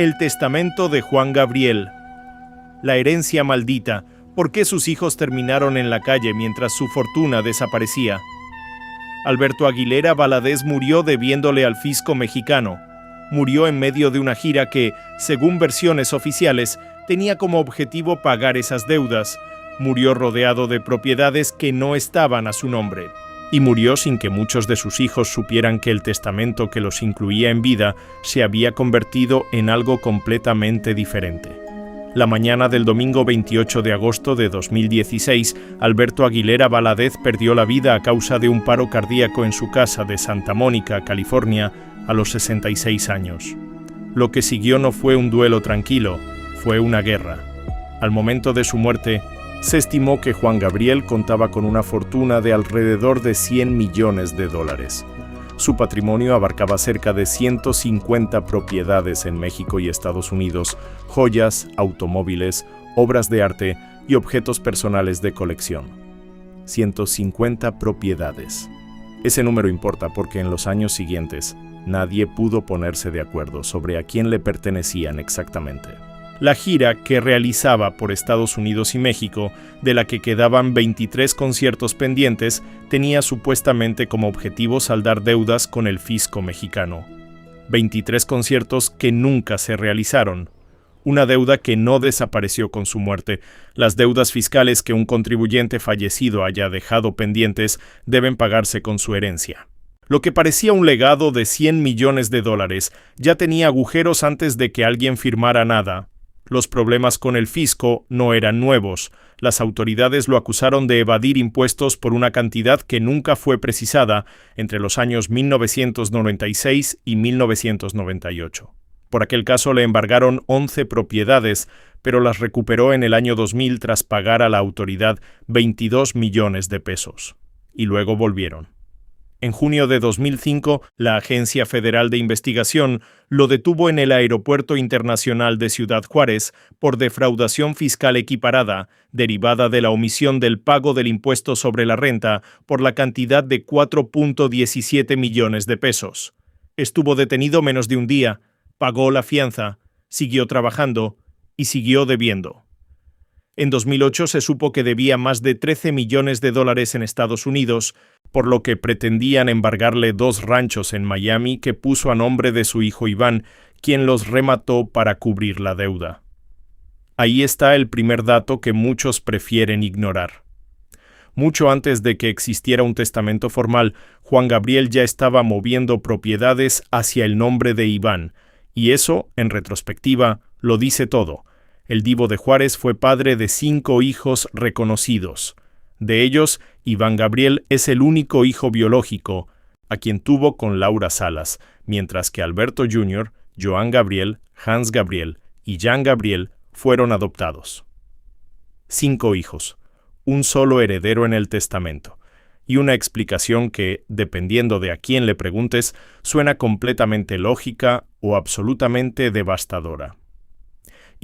El testamento de Juan Gabriel. La herencia maldita. ¿Por qué sus hijos terminaron en la calle mientras su fortuna desaparecía? Alberto Aguilera Valadez murió debiéndole al fisco mexicano. Murió en medio de una gira que, según versiones oficiales, tenía como objetivo pagar esas deudas. Murió rodeado de propiedades que no estaban a su nombre. Y murió sin que muchos de sus hijos supieran que el testamento que los incluía en vida se había convertido en algo completamente diferente. La mañana del domingo 28 de agosto de 2016, Alberto Aguilera Valadez perdió la vida a causa de un paro cardíaco en su casa de Santa Mónica, California, a los 66 años. Lo que siguió no fue un duelo tranquilo, fue una guerra. Al momento de su muerte, se estimó que Juan Gabriel contaba con una fortuna de alrededor de $100 millones. Su patrimonio abarcaba cerca de 150 propiedades en México y Estados Unidos, joyas, automóviles, obras de arte y objetos personales de colección. 150 propiedades. Ese número importa porque en los años siguientes nadie pudo ponerse de acuerdo sobre a quién le pertenecían exactamente. La gira que realizaba por Estados Unidos y México, de la que quedaban 23 conciertos pendientes, tenía supuestamente como objetivo saldar deudas con el fisco mexicano. 23 conciertos que nunca se realizaron. Una deuda que no desapareció con su muerte. Las deudas fiscales que un contribuyente fallecido haya dejado pendientes deben pagarse con su herencia. Lo que parecía un legado de $100 millones ya tenía agujeros antes de que alguien firmara nada. Los problemas con el fisco no eran nuevos. Las autoridades lo acusaron de evadir impuestos por una cantidad que nunca fue precisada entre los años 1996 y 1998. Por aquel caso le embargaron 11 propiedades, pero las recuperó en el año 2000 tras pagar a la autoridad $22 millones. Y luego volvieron. En junio de 2005, la Agencia Federal de Investigación lo detuvo en el Aeropuerto Internacional de Ciudad Juárez por defraudación fiscal equiparada, derivada de la omisión del pago del impuesto sobre la renta por la cantidad de $4.17 millones. Estuvo detenido menos de un día, pagó la fianza, siguió trabajando y siguió debiendo. En 2008 se supo que debía más de $13 millones en Estados Unidos, por lo que pretendían embargarle 2 ranchos en Miami que puso a nombre de su hijo Iván, quien los remató para cubrir la deuda. Ahí está el primer dato que muchos prefieren ignorar. Mucho antes de que existiera un testamento formal, Juan Gabriel ya estaba moviendo propiedades hacia el nombre de Iván, y eso, en retrospectiva, lo dice todo. El Divo de Juárez fue padre de 5 hijos reconocidos. De ellos, Iván Gabriel es el único hijo biológico, a quien tuvo con Laura Salas, mientras que Alberto Jr., Joan Gabriel, Hans Gabriel y Jan Gabriel fueron adoptados. 5 hijos, un solo heredero en el testamento, y una explicación que, dependiendo de a quién le preguntes, suena completamente lógica o absolutamente devastadora.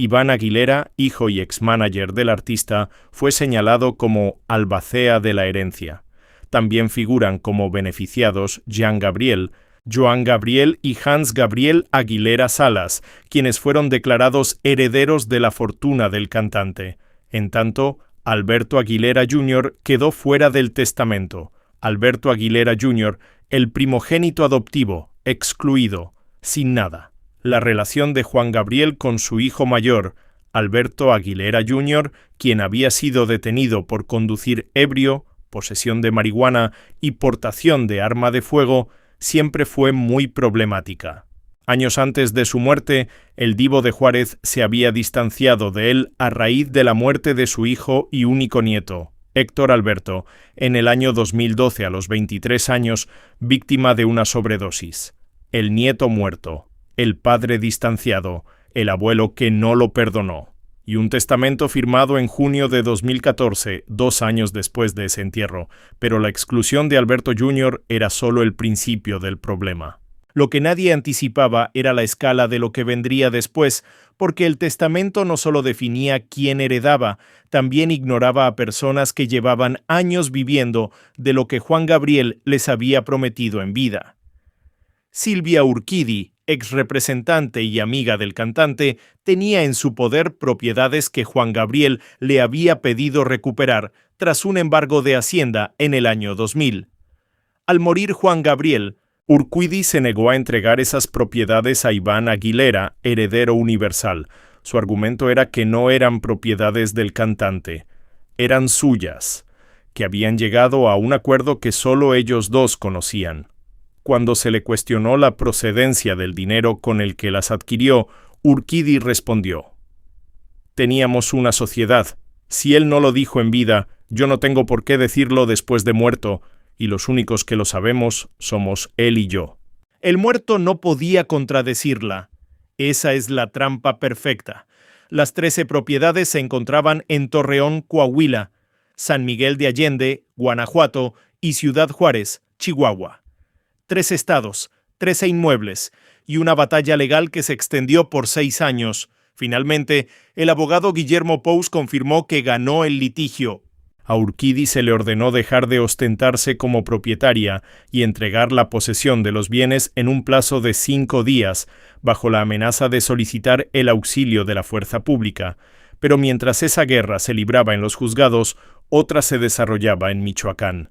Iván Aguilera, hijo y ex-manager del artista, fue señalado como albacea de la herencia. También figuran como beneficiados Jan Gabriel, Joan Gabriel y Hans Gabriel Aguilera Salas, quienes fueron declarados herederos de la fortuna del cantante. En tanto, Alberto Aguilera Jr. quedó fuera del testamento. Alberto Aguilera Jr., el primogénito adoptivo, excluido, sin nada. La relación de Juan Gabriel con su hijo mayor, Alberto Aguilera Jr., quien había sido detenido por conducir ebrio, posesión de marihuana y portación de arma de fuego, siempre fue muy problemática. Años antes de su muerte, el Divo de Juárez se había distanciado de él a raíz de la muerte de su hijo y único nieto, Héctor Alberto, en el año 2012 a los 23 años, víctima de una sobredosis. El nieto muerto. El padre distanciado, el abuelo que no lo perdonó, y un testamento firmado en junio de 2014, 2 años después de ese entierro, pero la exclusión de Alberto Jr. era solo el principio del problema. Lo que nadie anticipaba era la escala de lo que vendría después, porque el testamento no solo definía quién heredaba, también ignoraba a personas que llevaban años viviendo de lo que Juan Gabriel les había prometido en vida. Silvia Urquidi, ex representante y amiga del cantante, tenía en su poder propiedades que Juan Gabriel le había pedido recuperar tras un embargo de Hacienda en el año 2000. Al morir Juan Gabriel, Urquidi se negó a entregar esas propiedades a Iván Aguilera, heredero universal. Su argumento era que no eran propiedades del cantante, eran suyas, que habían llegado a un acuerdo que solo ellos dos conocían. Cuando se le cuestionó la procedencia del dinero con el que las adquirió, Urquidi respondió: «Teníamos una sociedad. Si él no lo dijo en vida, yo no tengo por qué decirlo después de muerto, y los únicos que lo sabemos somos él y yo». El muerto no podía contradecirla. Esa es la trampa perfecta. Las 13 propiedades se encontraban en Torreón, Coahuila, San Miguel de Allende, Guanajuato y Ciudad Juárez, Chihuahua. 3 estados, 13 inmuebles y una batalla legal que se extendió por 6 años. Finalmente, el abogado Guillermo Pous confirmó que ganó el litigio. A Urquidi se le ordenó dejar de ostentarse como propietaria y entregar la posesión de los bienes en un plazo de 5 días, bajo la amenaza de solicitar el auxilio de la fuerza pública. Pero mientras esa guerra se libraba en los juzgados, otra se desarrollaba en Michoacán.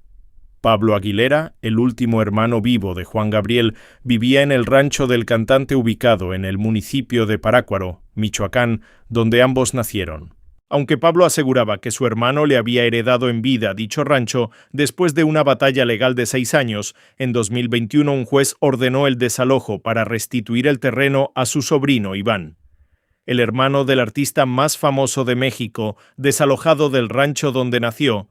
Pablo Aguilera, el último hermano vivo de Juan Gabriel, vivía en el rancho del cantante ubicado en el municipio de Parácuaro, Michoacán, donde ambos nacieron. Aunque Pablo aseguraba que su hermano le había heredado en vida dicho rancho, después de una batalla legal de 6 años, en 2021 un juez ordenó el desalojo para restituir el terreno a su sobrino Iván. El hermano del artista más famoso de México, desalojado del rancho donde nació,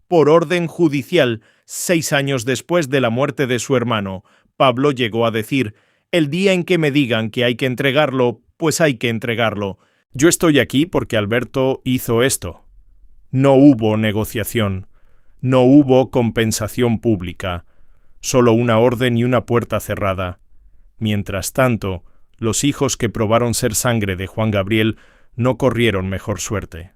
por orden judicial, 6 años después de la muerte de su hermano, Pablo llegó a decir: «El día en que me digan que hay que entregarlo, pues hay que entregarlo. Yo estoy aquí porque Alberto hizo esto». No hubo negociación, no hubo compensación pública, solo una orden y una puerta cerrada. Mientras tanto, los hijos que probaron ser sangre de Juan Gabriel no corrieron mejor suerte.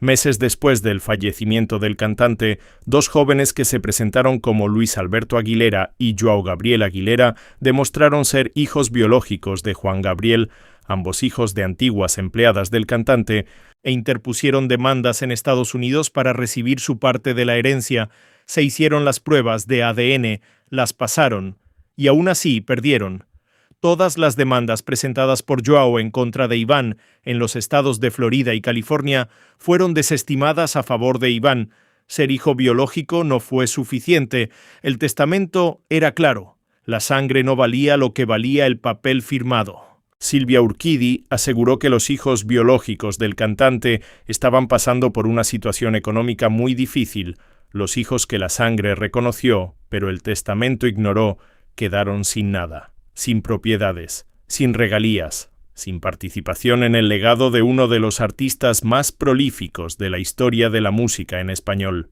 Meses después del fallecimiento del cantante, 2 jóvenes que se presentaron como Luis Alberto Aguilera y Joao Gabriel Aguilera demostraron ser hijos biológicos de Juan Gabriel, ambos hijos de antiguas empleadas del cantante, e interpusieron demandas en Estados Unidos para recibir su parte de la herencia. Se hicieron las pruebas de ADN, las pasaron, y aún así perdieron. Todas las demandas presentadas por Joao en contra de Iván en los estados de Florida y California fueron desestimadas a favor de Iván. Ser hijo biológico no fue suficiente. El testamento era claro. La sangre no valía lo que valía el papel firmado. Silvia Urquidi aseguró que los hijos biológicos del cantante estaban pasando por una situación económica muy difícil. Los hijos que la sangre reconoció, pero el testamento ignoró, quedaron sin nada, sin propiedades, sin regalías, sin participación en el legado de uno de los artistas más prolíficos de la historia de la música en español.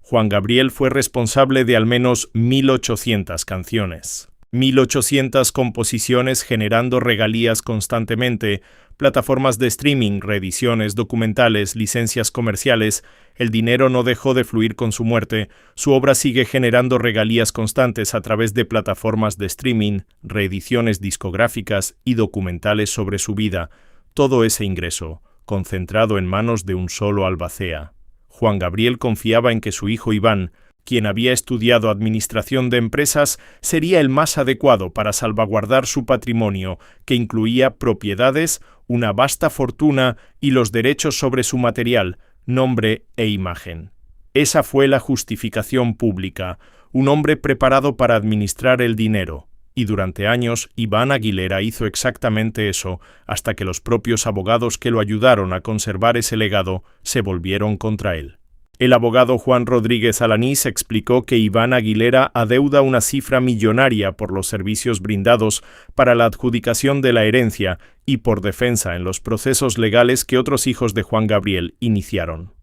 Juan Gabriel fue responsable de al menos 1.800 canciones. 1.800 composiciones generando regalías constantemente, plataformas de streaming, reediciones, documentales, licencias comerciales. El dinero no dejó de fluir con su muerte. Su obra sigue generando regalías constantes a través de plataformas de streaming, reediciones discográficas y documentales sobre su vida. Todo ese ingreso, concentrado en manos de un solo albacea. Juan Gabriel confiaba en que su hijo Iván, quien había estudiado administración de empresas, sería el más adecuado para salvaguardar su patrimonio, que incluía propiedades, una vasta fortuna y los derechos sobre su material, nombre e imagen. Esa fue la justificación pública, un hombre preparado para administrar el dinero. Y durante años, Iván Aguilera hizo exactamente eso, hasta que los propios abogados que lo ayudaron a conservar ese legado se volvieron contra él. El abogado Juan Rodríguez Alanís explicó que Iván Aguilera adeuda una cifra millonaria por los servicios brindados para la adjudicación de la herencia y por defensa en los procesos legales que otros hijos de Juan Gabriel iniciaron.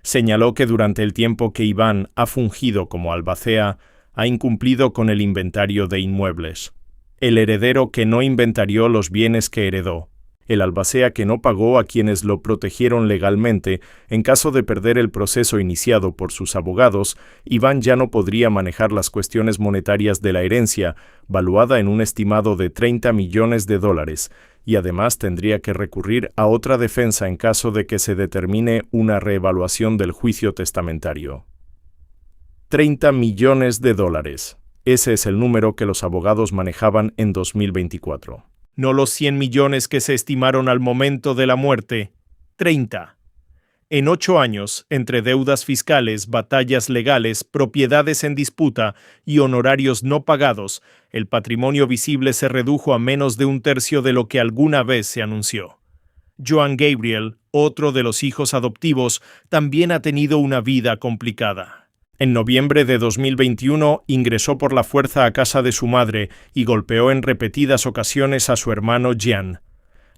Señaló que durante el tiempo que Iván ha fungido como albacea, ha incumplido con el inventario de inmuebles. El heredero que no inventarió los bienes que heredó. El albacea que no pagó a quienes lo protegieron legalmente, en caso de perder el proceso iniciado por sus abogados, Iván ya no podría manejar las cuestiones monetarias de la herencia, valuada en un estimado de $30 millones, y además tendría que recurrir a otra defensa en caso de que se determine una reevaluación del juicio testamentario. $30 millones. Ese es el número que los abogados manejaban en 2024. No los 100 millones que se estimaron al momento de la muerte, 30. En 8 años, entre deudas fiscales, batallas legales, propiedades en disputa y honorarios no pagados, el patrimonio visible se redujo a menos de un tercio de lo que alguna vez se anunció. Joan Gabriel, otro de los hijos adoptivos, también ha tenido una vida complicada. En noviembre de 2021 ingresó por la fuerza a casa de su madre y golpeó en repetidas ocasiones a su hermano Jean.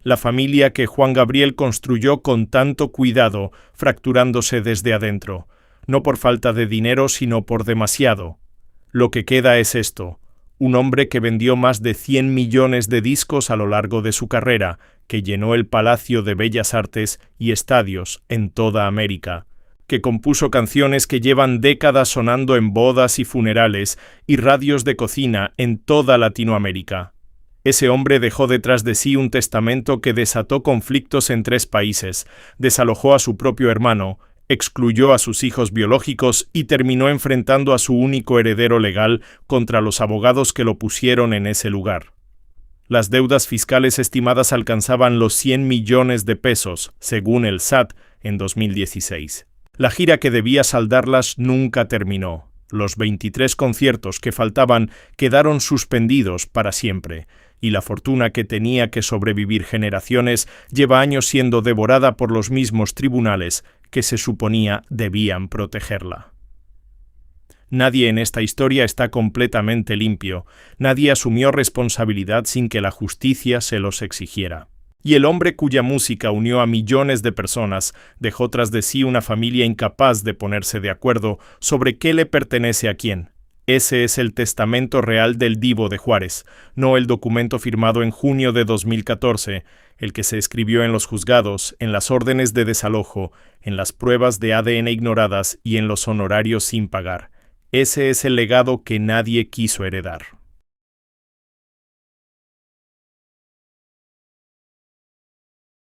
La familia que Juan Gabriel construyó con tanto cuidado, fracturándose desde adentro, no por falta de dinero sino por demasiado. Lo que queda es esto: un hombre que vendió más de 100 millones de discos a lo largo de su carrera, que llenó el Palacio de Bellas Artes y estadios en toda América, que compuso canciones que llevan décadas sonando en bodas y funerales y radios de cocina en toda Latinoamérica. Ese hombre dejó detrás de sí un testamento que desató conflictos en 3 países, desalojó a su propio hermano, excluyó a sus hijos biológicos y terminó enfrentando a su único heredero legal contra los abogados que lo pusieron en ese lugar. Las deudas fiscales estimadas alcanzaban los 100 millones de pesos, según el SAT, en 2016. La gira que debía saldarlas nunca terminó. Los 23 conciertos que faltaban quedaron suspendidos para siempre, y la fortuna que tenía que sobrevivir generaciones lleva años siendo devorada por los mismos tribunales que se suponía debían protegerla. Nadie en esta historia está completamente limpio, nadie asumió responsabilidad sin que la justicia se los exigiera. Y el hombre cuya música unió a millones de personas dejó tras de sí una familia incapaz de ponerse de acuerdo sobre qué le pertenece a quién. Ese es el testamento real del Divo de Juárez, no el documento firmado en junio de 2014, el que se escribió en los juzgados, en las órdenes de desalojo, en las pruebas de ADN ignoradas y en los honorarios sin pagar. Ese es el legado que nadie quiso heredar.